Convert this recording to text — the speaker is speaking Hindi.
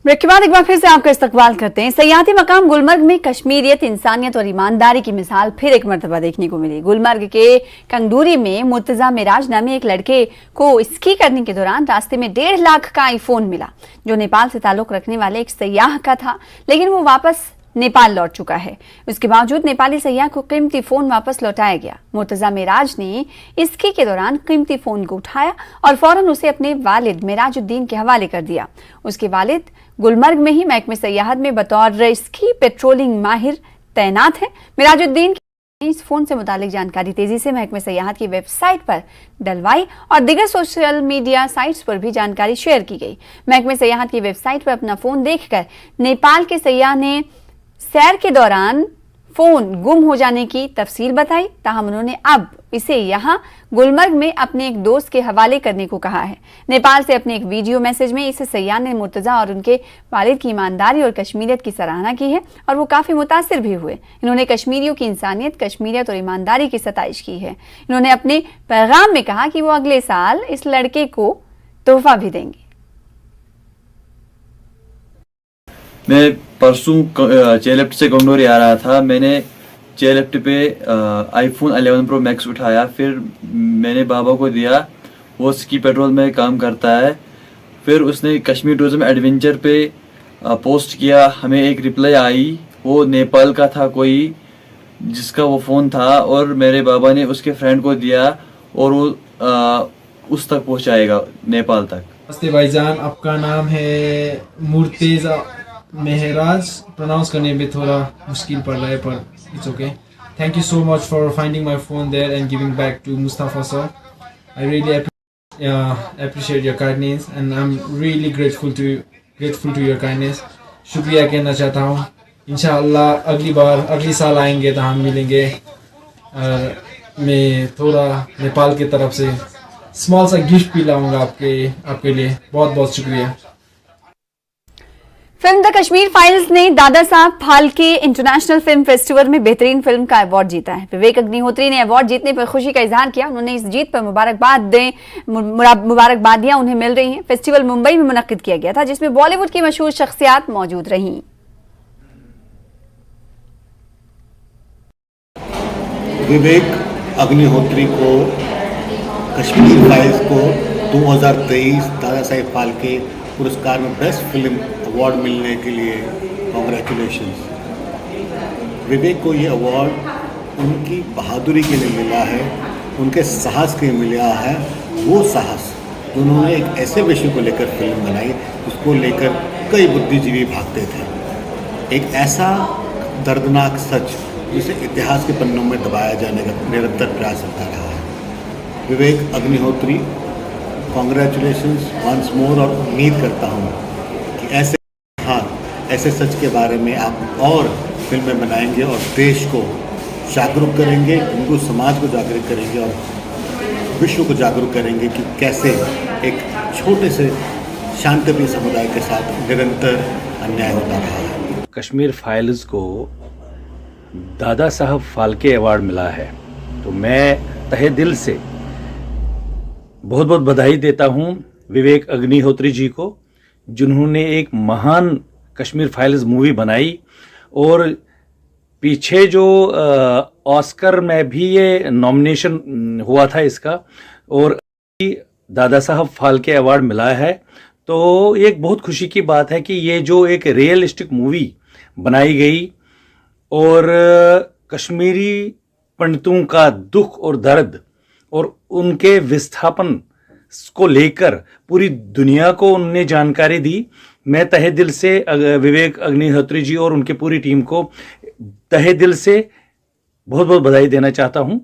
ब्रेक के बाद एक बार फिर से आपका इस्तकबाल करते हैं। सयाहती मकाम गुलमर्ग में कश्मीरियत, इंसानियत और ईमानदारी की मिसाल फिर एक मरतबा देखने को मिली। गुलमर्ग के कंगदूरी में मुर्तजा मिराज नामी एक लड़के को स्की करने के दौरान रास्ते में 1.5 लाख का आईफोन मिला, जो नेपाल से ताल्लुक रखने वाले एक सयाह का था, लेकिन वो वापस नेपाल लौट चुका है। उसके बावजूद नेपाली सयाह को कीमती फोन वापस लौटाया गया। मुर्तजा मिराज ने स्की के दौरान कीमती फोन को उठाया और फौरन उसे अपने वालिद मिराजुद्दीन के हवाले कर दिया। उसके वालिद गुलमर्ग में ही महकमे सयाहत में बतौर स्की पेट्रोलिंग माहिर तैनात है। मिराजुद्दीन ने इस फोन से मुतालिक जानकारी तेजी से महकमे सयाहत की वेबसाइट पर डलवाई और दीगर सोशल मीडिया साइट्स पर भी जानकारी शेयर की गई। महकमे सयाहत की वेबसाइट पर अपना फोन देखकर नेपाल के सयाह ने सैर के दौरान फोन गुम हो जाने की तफसील बताई, ताहम उन्होंने अब इसे यहां गुलमर्ग में अपने एक दोस्त के हवाले करने को कहा है। नेपाल से अपने एक वीडियो मैसेज में इस सयाह ने मुर्तजा और उनके वालिद की ईमानदारी और कश्मीरियत की सराहना की है और वो काफी मुतासिर भी हुए। इन्होंने कश्मीरियों की इंसानियत, कश्मीरियत और ईमानदारी की सताइश की है। इन्होंने अपने पैगाम में कहा कि वो अगले साल इस लड़के को तोहफा भी देंगे। मैं परसों चेयरलिफ्ट से कंगडोरी आ रहा था। मैंने चेयरलिफ्ट पे आईफोन 11 प्रो मैक्स उठाया, फिर मैंने बाबा को दिया। वो स्की पेट्रोल में काम करता है। फिर उसने कश्मीर टूरिज्म एडवेंचर पे पोस्ट किया। हमें एक रिप्लाई आई, वो नेपाल का था कोई जिसका वो फ़ोन था, और मेरे बाबा ने उसके फ्रेंड को दिया और वो उस तक पहुंचाएगा, नेपाल तक। नमस्ते भाईजान, आपका नाम है मुर्तजा मेहराज। प्रोनाउंस करने में थोड़ा मुश्किल पड़ रहा है, पर it's okay. Thank you so much for finding my phone there and giving back to Mustafa sir. I really appreciate your kindness and I'm really grateful to your kindness। शुक्रिया कहना चाहता हूँ। इंशाअल्लाह अगली साल आएंगे तो हम मिलेंगे। और मैं थोड़ा नेपाल की तरफ से स्मॉल सा गिफ्ट भी लाऊंगा आपके लिए। बहुत बहुत शुक्रिया। फिल्म द कश्मीर फाइल्स ने Dada Saheb Phalke international film festival में बेहतरीन फिल्म का अवार्ड जीता है। विवेक अग्निहोत्री ने अवार्ड जीतने पर खुशी का इजहार किया। उन्होंने इस जीत पर मुबारकबादियां उन्हें मिल रही हैं। फेस्टिवल मुंबई में मुनक्किद किया गया था, जिसमें बॉलीवुड की मशहूर शख्सियात मौजूद रहीं। विवेक अग्निहोत्री को कश्मीर फाइल्स को 2023 दादा साहेब फाल्के पुरस्कार में बेस्ट फिल्म अवार्ड मिलने के लिए कॉन्ग्रेचुलेशंस। विवेक को ये अवार्ड उनकी बहादुरी के लिए मिला है, उनके साहस के लिए मिला है। वो साहस, उन्होंने एक ऐसे विषय को लेकर फिल्म बनाई जिसको लेकर कई बुद्धिजीवी भागते थे। एक ऐसा दर्दनाक सच जिसे इतिहास के पन्नों में दबाया जाने का निरंतर प्रयास चलता रहा है। Vivek Agnihotri, congratulations once more. और उम्मीद करता हूँ कि ऐसे सच के बारे में आप और फिल्में बनाएंगे और देश को जागरूक करेंगे, हिंदू समाज को जागरूक करेंगे और विश्व को जागरूक करेंगे कि कैसे एक छोटे से शांतिप्रिय समुदाय के साथ निरंतर अन्याय होता रहा है। कश्मीर फाइल्स को दादा साहब फाल्के अवार्ड मिला है, तो मैं तहे दिल से बहुत बहुत बधाई देता हूं विवेक अग्निहोत्री जी को, जिन्होंने एक महान कश्मीर फाइल्स मूवी बनाई। और पीछे जो ऑस्कर में भी ये नॉमिनेशन हुआ था इसका, और दादा साहब फाल्के अवार्ड मिला है, तो एक बहुत खुशी की बात है कि ये जो एक रियलिस्टिक मूवी बनाई गई और कश्मीरी पंडितों का दुख और दर्द और उनके विस्थापन को लेकर पूरी दुनिया को उनने जानकारी दी। मैं तहे दिल से विवेक अग्निहोत्री जी और उनकी पूरी टीम को तहे दिल से बहुत बहुत बधाई देना चाहता हूं।